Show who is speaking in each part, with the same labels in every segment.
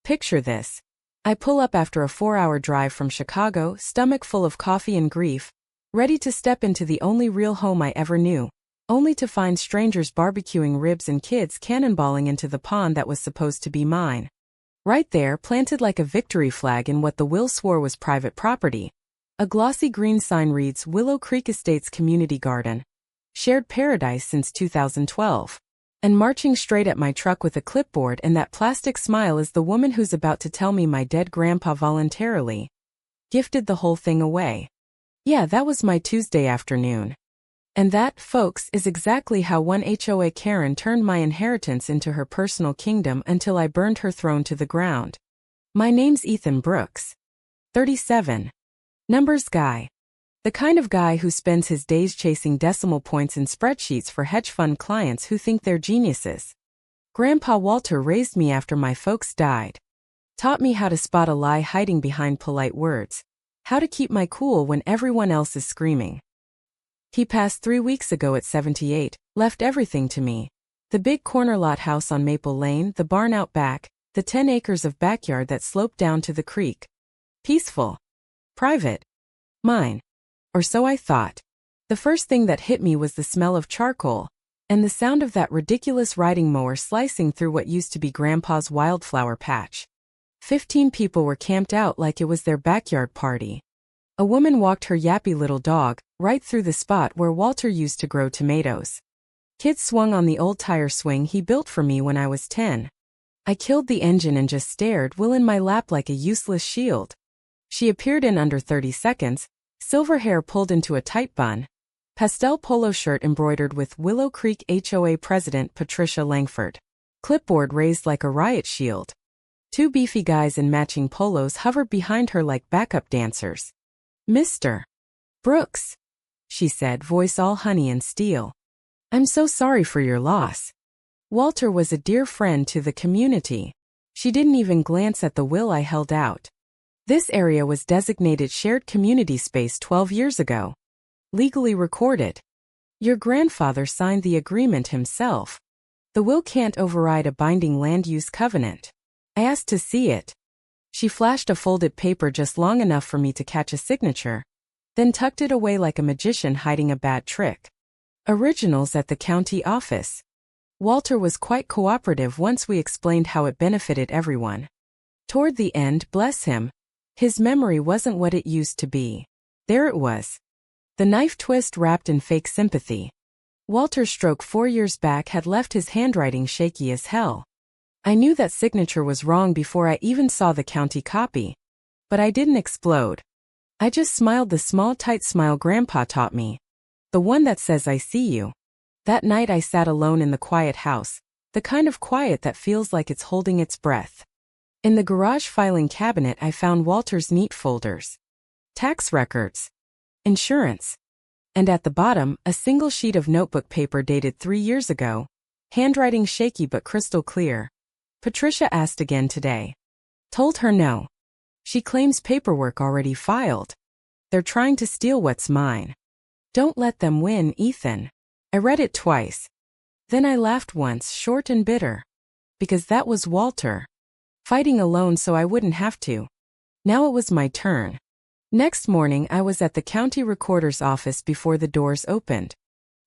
Speaker 1: Picture this. I pull up after a 4-hour drive from Chicago, stomach full of coffee and grief, ready to step into the only real home I ever knew, only to find strangers barbecuing ribs and kids cannonballing into the pond that was supposed to be mine. Right there, planted like a victory flag in what the will swore was private property, a glossy green sign reads Willow Creek Estates Community Garden. Shared paradise since 2012. And marching straight at my truck with a clipboard and that plastic smile is the woman who's about to tell me my dead grandpa voluntarily gifted the whole thing away. Yeah, that was my Tuesday afternoon. And that, folks, is exactly how one HOA Karen turned my inheritance into her personal kingdom until I burned her throne to the ground. My name's Ethan Brooks. 37. Numbers guy. The kind of guy who spends his days chasing decimal points in spreadsheets for hedge fund clients who think they're geniuses. Grandpa Walter raised me after my folks died. Taught me how to spot a lie hiding behind polite words. How to keep my cool when everyone else is screaming. He passed 3 weeks ago at 78, left everything to me. The big corner lot house on Maple Lane, the barn out back, the 10 acres of backyard that sloped down to the creek. Peaceful. Private. Mine. Or so I thought. The first thing that hit me was the smell of charcoal, and the sound of that ridiculous riding mower slicing through what used to be Grandpa's wildflower patch. 15 people were camped out like it was their backyard party. A woman walked her yappy little dog right through the spot where Walter used to grow tomatoes. Kids swung on the old tire swing he built for me when I was 10. I killed the engine and just stared Will in my lap like a useless shield. She appeared in under 30 seconds, silver hair pulled into a tight bun, pastel polo shirt embroidered with Willow Creek HOA President Patricia Langford. Clipboard raised like a riot shield. 2 beefy guys in matching polos hovered behind her like backup dancers. Mr. Brooks, she said, voice all honey and steel. I'm so sorry for your loss. Walter was a dear friend to the community. She didn't even glance at the will I held out. This area was designated shared community space 12 years ago. Legally recorded. Your grandfather signed the agreement himself. The will can't override a binding land use covenant. I asked to see it. She flashed a folded paper just long enough for me to catch a signature, then tucked it away like a magician hiding a bad trick. Originals at the county office. Walter was quite cooperative once we explained how it benefited everyone. Toward the end, bless him, his memory wasn't what it used to be. There it was. The knife twist wrapped in fake sympathy. Walter's stroke 4 years back had left his handwriting shaky as hell. I knew that signature was wrong before I even saw the county copy. But I didn't explode. I just smiled the small tight smile Grandpa taught me. The one that says I see you. That night I sat alone in the quiet house, the kind of quiet that feels like it's holding its breath. In the garage filing cabinet I found Walter's neat folders. Tax records. Insurance. And at the bottom, a single sheet of notebook paper dated 3 years ago. Handwriting shaky but crystal clear. Patricia asked again today. Told her no. She claims paperwork already filed. They're trying to steal what's mine. Don't let them win, Ethan. I read it twice. Then I laughed once, short and bitter. Because that was Walter. Fighting alone so I wouldn't have to. Now it was my turn. Next morning I was at the county recorder's office before the doors opened.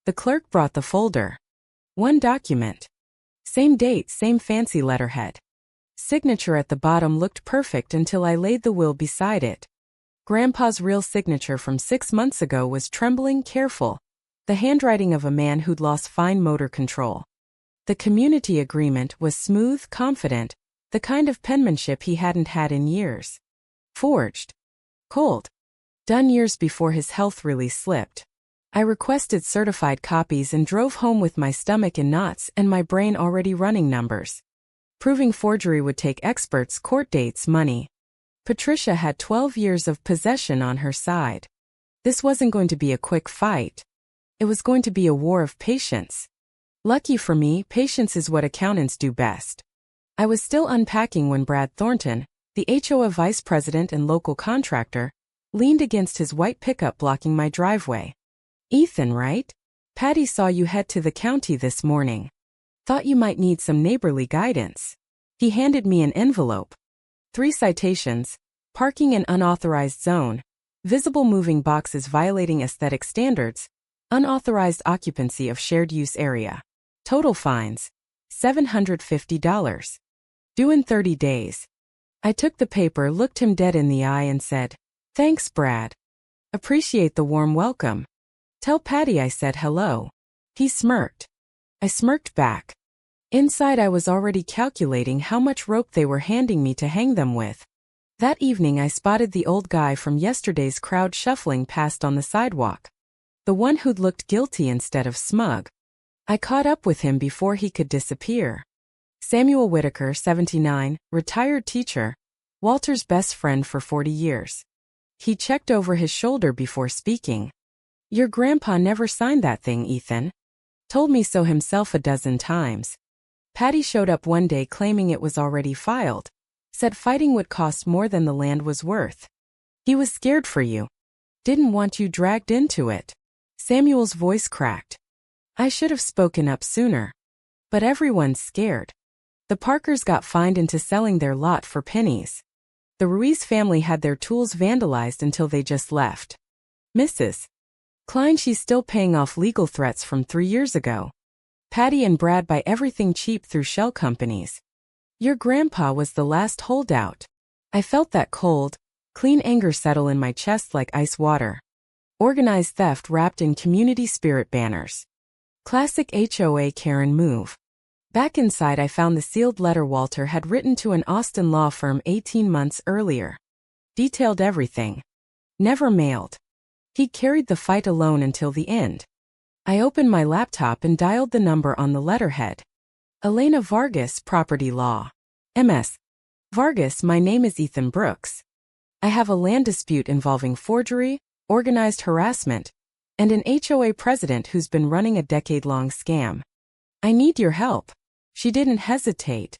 Speaker 1: The clerk brought the folder. One document. Same date, same fancy letterhead. Signature at the bottom looked perfect until I laid the will beside it. Grandpa's real signature from 6 months ago was trembling, careful. The handwriting of a man who'd lost fine motor control. The community agreement was smooth, confident, the kind of penmanship he hadn't had in years. Forged. Cold. Done years before his health really slipped. I requested certified copies and drove home with my stomach in knots and my brain already running numbers. Proving forgery would take experts, court dates, money. Patricia had 12 years of possession on her side. This wasn't going to be a quick fight. It was going to be a war of patience. Lucky for me, patience is what accountants do best. I was still unpacking when Brad Thornton, the HOA vice president and local contractor, leaned against his white pickup blocking my driveway. Ethan, right? Patty saw you head to the county this morning. Thought you might need some neighborly guidance. He handed me an envelope. 3 citations: parking in unauthorized zone, visible moving boxes violating aesthetic standards, unauthorized occupancy of shared use area. Total fines: $750. Due in 30 days. I took the paper, looked him dead in the eye and said, "Thanks, Brad. Appreciate the warm welcome. Tell Patty I said hello." He smirked. I smirked back. Inside I was already calculating how much rope they were handing me to hang them with. That evening I spotted the old guy from yesterday's crowd shuffling past on the sidewalk. The one who'd looked guilty instead of smug. I caught up with him before he could disappear. Samuel Whitaker, 79, retired teacher, Walter's best friend for 40 years. He checked over his shoulder before speaking. "Your grandpa never signed that thing, Ethan. Told me so himself a dozen times. Patty showed up one day claiming it was already filed. Said fighting would cost more than the land was worth. He was scared for you. Didn't want you dragged into it." Samuel's voice cracked. I should have spoken up sooner. But everyone's scared. The Parkers got fined into selling their lot for pennies. The Ruiz family had their tools vandalized until they just left. Mrs. Klein, she's still paying off legal threats from 3 years ago. Patty and Brad buy everything cheap through shell companies. Your grandpa was the last holdout. I felt that cold, clean anger settle in my chest like ice water. Organized theft wrapped in community spirit banners. Classic HOA Karen move. Back inside I found the sealed letter Walter had written to an Austin law firm 18 months earlier. Detailed everything. Never mailed. He carried the fight alone until the end. I opened my laptop and dialed the number on the letterhead. Elena Vargas, Property Law. MS. Vargas, my name is Ethan Brooks. I have a land dispute involving forgery, organized harassment, and an HOA president who's been running a decade-long scam. I need your help. She didn't hesitate.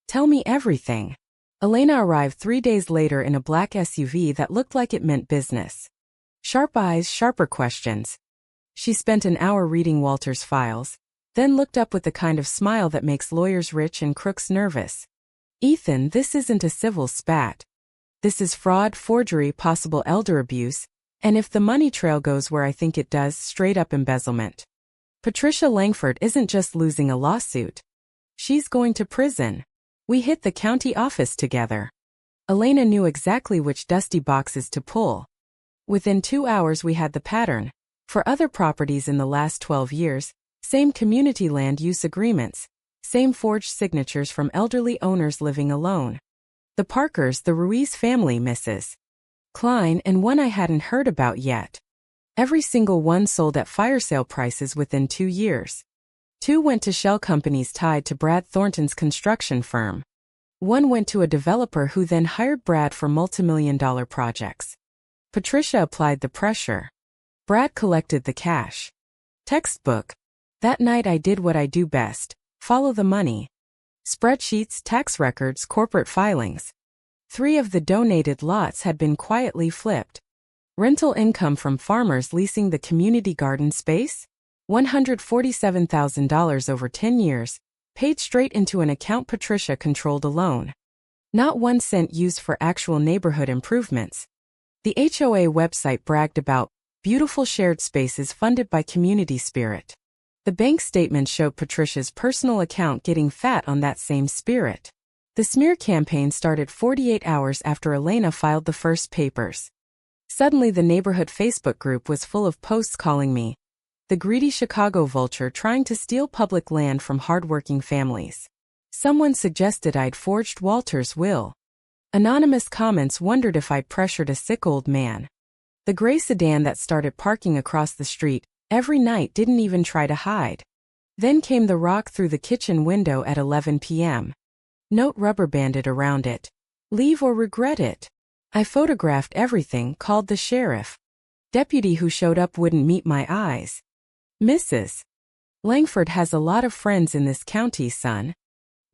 Speaker 1: Tell me everything. Elena arrived 3 days later in a black SUV that looked like it meant business. Sharp eyes, sharper questions. She spent an hour reading Walter's files, then looked up with the kind of smile that makes lawyers rich and crooks nervous. Ethan, this isn't a civil spat. This is fraud, forgery, possible elder abuse, and if the money trail goes where I think it does, straight up embezzlement. Patricia Langford isn't just losing a lawsuit. She's going to prison. We hit the county office together. Elena knew exactly which dusty boxes to pull. Within 2 hours we had the pattern. For other properties in the last 12 years, same community land use agreements, same forged signatures from elderly owners living alone. The Parkers, the Ruiz family, Mrs. Klein, and one I hadn't heard about yet. Every single one sold at fire sale prices within 2 years. 2 went to shell companies tied to Brad Thornton's construction firm. 1 went to a developer who then hired Brad for multimillion-dollar projects. Patricia applied the pressure. Brad collected the cash. Textbook. That night I did what I do best, follow the money. Spreadsheets, tax records, corporate filings. 3 of the donated lots had been quietly flipped. Rental income from farmers leasing the community garden space? $147,000 over 10 years, paid straight into an account Patricia controlled alone. Not 1 cent used for actual neighborhood improvements. The HOA website bragged about beautiful shared spaces funded by community spirit. The bank statement showed Patricia's personal account getting fat on that same spirit. The smear campaign started 48 hours after Elena filed the first papers. Suddenly the neighborhood Facebook group was full of posts calling me the greedy Chicago vulture trying to steal public land from hardworking families. Someone suggested I'd forged Walter's will. Anonymous comments wondered if I'd pressured a sick old man. The gray sedan that started parking across the street every night didn't even try to hide. Then came the rock through the kitchen window at 11 p.m. Note rubber banded around it. Leave or regret it. I photographed everything, called the sheriff. Deputy who showed up wouldn't meet my eyes. Mrs. Langford has a lot of friends in this county, son.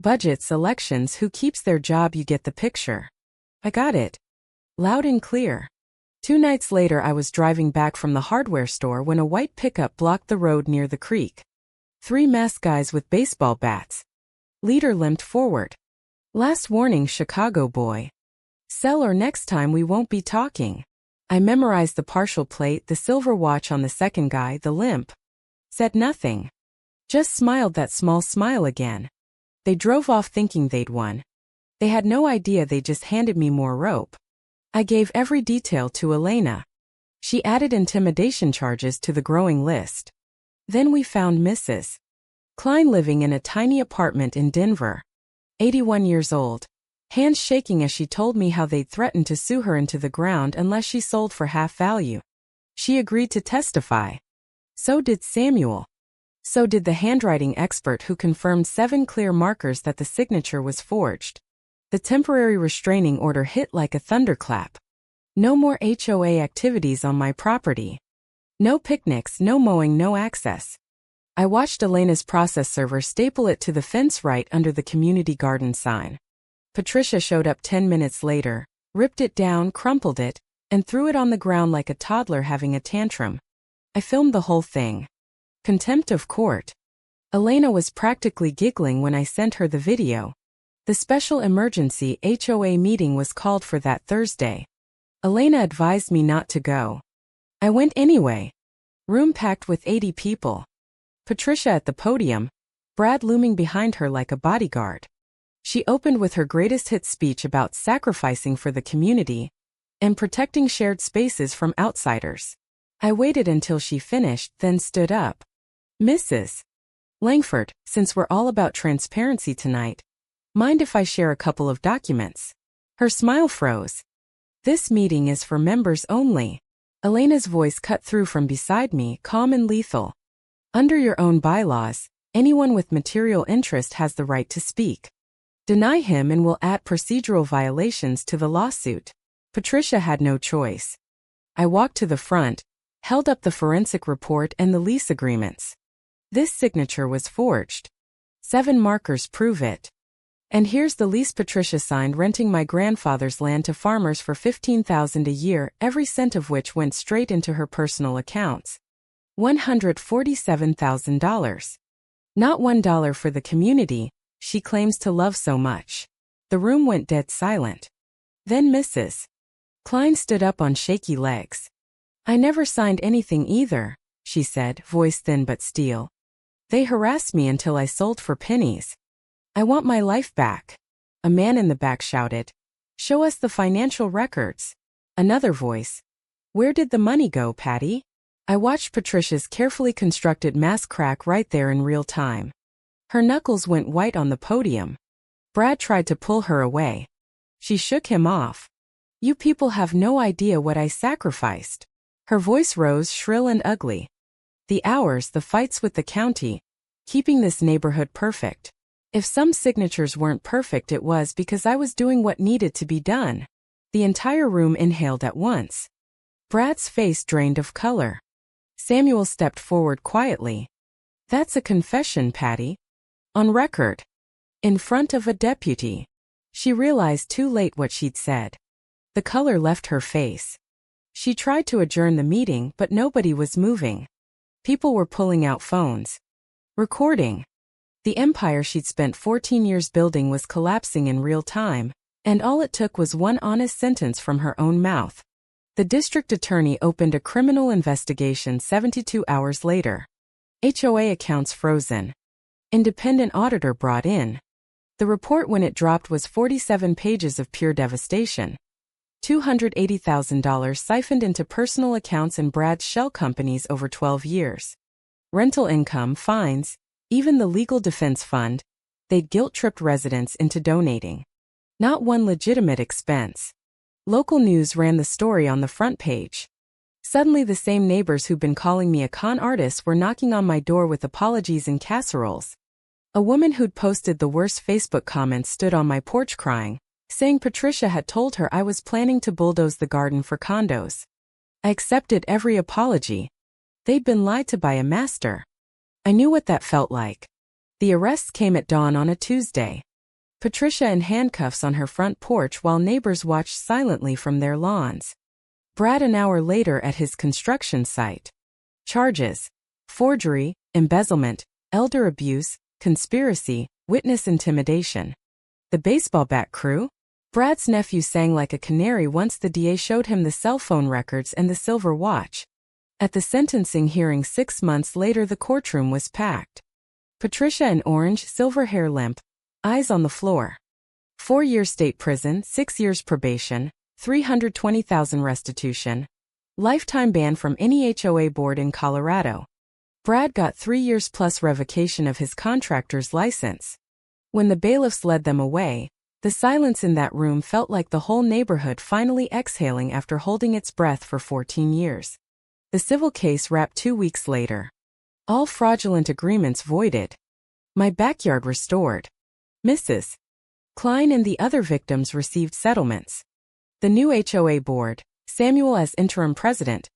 Speaker 1: Budgets, elections, who keeps their job, you get the picture. I got it. Loud and clear. 2 nights later I was driving back from the hardware store when a white pickup blocked the road near the creek. 3 masked guys with baseball bats. Leader limped forward. Last warning, Chicago boy. Sell or next time we won't be talking. I memorized the partial plate, the silver watch on the second guy, the limp. Said nothing. Just smiled that small smile again. They drove off thinking they'd won. They had no idea they just handed me more rope. I gave every detail to Elena. She added intimidation charges to the growing list. Then we found Mrs. Klein living in a tiny apartment in Denver. 81 years old. Hands shaking as she told me how they'd threatened to sue her into the ground unless she sold for half value. She agreed to testify. So did Samuel. So did the handwriting expert who confirmed 7 clear markers that the signature was forged. The temporary restraining order hit like a thunderclap. No more HOA activities on my property. No picnics, no mowing, no access. I watched Elena's process server staple it to the fence right under the community garden sign. Patricia showed up 10 minutes later, ripped it down, crumpled it, and threw it on the ground like a toddler having a tantrum. I filmed the whole thing. Contempt of court. Elena was practically giggling when I sent her the video. The special emergency HOA meeting was called for that Thursday. Elena advised me not to go. I went anyway. Room packed with 80 people. Patricia at the podium, Brad looming behind her like a bodyguard. She opened with her greatest hit speech about sacrificing for the community and protecting shared spaces from outsiders. I waited until she finished, then stood up. Mrs. Langford, since we're all about transparency tonight, mind if I share a couple of documents? Her smile froze. This meeting is for members only. Elena's voice cut through from beside me, calm and lethal. Under your own bylaws, anyone with material interest has the right to speak. Deny him and we'll add procedural violations to the lawsuit. Patricia had no choice. I walked to the front, held up the forensic report and the lease agreements. This signature was forged. 7 markers prove it. And here's the lease Patricia signed, renting my grandfather's land to farmers for $15,000 a year, every cent of which went straight into her personal accounts. $147,000. Not $1 for the community she claims to love so much. The room went dead silent. Then Mrs. Klein stood up on shaky legs. I never signed anything either, she said, voice thin but steel. They harassed me until I sold for pennies. I want my life back. A man in the back shouted. Show us the financial records. Another voice. Where did the money go, Patty? I watched Patricia's carefully constructed mask crack right there in real time. Her knuckles went white on the podium. Brad tried to pull her away. She shook him off. You people have no idea what I sacrificed. Her voice rose shrill and ugly. The hours, the fights with the county, keeping this neighborhood perfect. If some signatures weren't perfect, it was because I was doing what needed to be done. The entire room inhaled at once. Brad's face drained of color. Samuel stepped forward quietly. That's a confession, Patty. On record. In front of a deputy. She realized too late what she'd said. The color left her face. She tried to adjourn the meeting, but nobody was moving. People were pulling out phones. Recording. The empire she'd spent 14 years building was collapsing in real time, and all it took was one honest sentence from her own mouth. The district attorney opened a criminal investigation 72 hours later. HOA accounts frozen. Independent auditor brought in. The report when it dropped was 47 pages of pure devastation. $280,000 siphoned into personal accounts in Brad's shell companies over 12 years. Rental income, fines, even the legal defense fund, they'd guilt-tripped residents into donating. Not one legitimate expense. Local news ran the story on the front page. Suddenly the same neighbors who'd been calling me a con artist were knocking on my door with apologies and casseroles. A woman who'd posted the worst Facebook comments stood on my porch crying, saying Patricia had told her I was planning to bulldoze the garden for condos. I accepted every apology. They'd been lied to by a master. I knew what that felt like. The arrests came at dawn on a Tuesday. Patricia in handcuffs on her front porch while neighbors watched silently from their lawns. Brad an hour later at his construction site. Charges: forgery, embezzlement, elder abuse, conspiracy, witness intimidation. The baseball bat crew? Brad's nephew sang like a canary once the DA showed him the cell phone records and the silver watch. At the sentencing hearing 6 months later, the courtroom was packed. Patricia in orange, silver hair, limp, eyes on the floor. 4 years state prison, 6 years probation, $320,000 restitution. Lifetime ban from any HOA board in Colorado. Brad got 3 years plus revocation of his contractor's license. When the bailiffs led them away, the silence in that room felt like the whole neighborhood finally exhaling after holding its breath for 14 years. The civil case wrapped 2 weeks later. All fraudulent agreements voided. My backyard restored. Mrs. Klein and the other victims received settlements. The new HOA board, Samuel as interim president,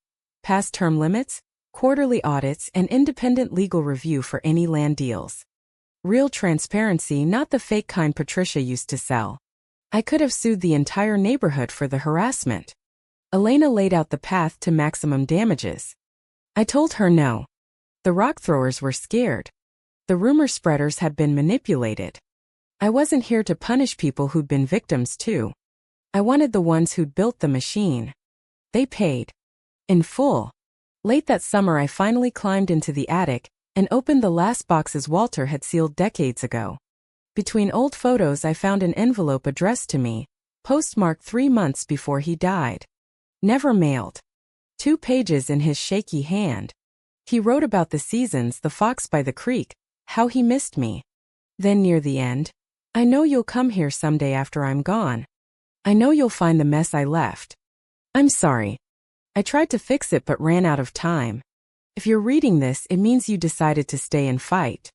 Speaker 1: passed term limits, quarterly audits, and independent legal review for any land deals. Real transparency, not the fake kind Patricia used to sell. I could have sued the entire neighborhood for the harassment. Elena laid out the path to maximum damages. I told her no. The rock throwers were scared. The rumor spreaders had been manipulated. I wasn't here to punish people who'd been victims too. I wanted the ones who'd built the machine. They paid. In full. Late that summer, I finally climbed into the attic and opened the last boxes Walter had sealed decades ago. Between old photos, I found an envelope addressed to me, postmarked 3 months before he died. Never mailed. 2 pages in his shaky hand. He wrote about the seasons, the fox by the creek, how he missed me. Then near the end, I know you'll come here someday after I'm gone. I know you'll find the mess I left. I'm sorry. I tried to fix it but ran out of time. If you're reading this, it means you decided to stay and fight.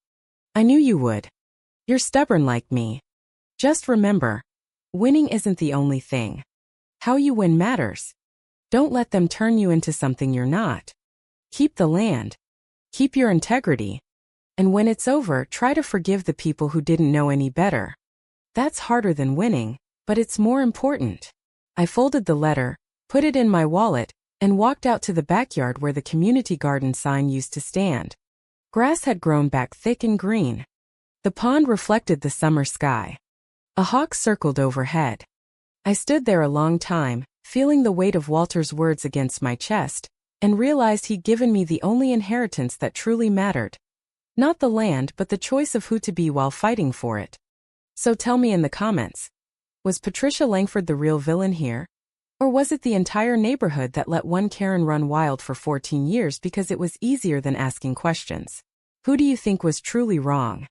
Speaker 1: I knew you would. You're stubborn like me. Just remember, winning isn't the only thing. How you win matters. Don't let them turn you into something you're not. Keep the land. Keep your integrity. And when it's over, try to forgive the people who didn't know any better. That's harder than winning, but it's more important. I folded the letter, put it in my wallet, and walked out to the backyard where the community garden sign used to stand. Grass had grown back thick and green. The pond reflected the summer sky. A hawk circled overhead. I stood there a long time, feeling the weight of Walter's words against my chest, and realized he'd given me the only inheritance that truly mattered. Not the land, but the choice of who to be while fighting for it. So tell me in the comments, was Patricia Langford the real villain here? Or was it the entire neighborhood that let one Karen run wild for 14 years because it was easier than asking questions? Who do you think was truly wrong?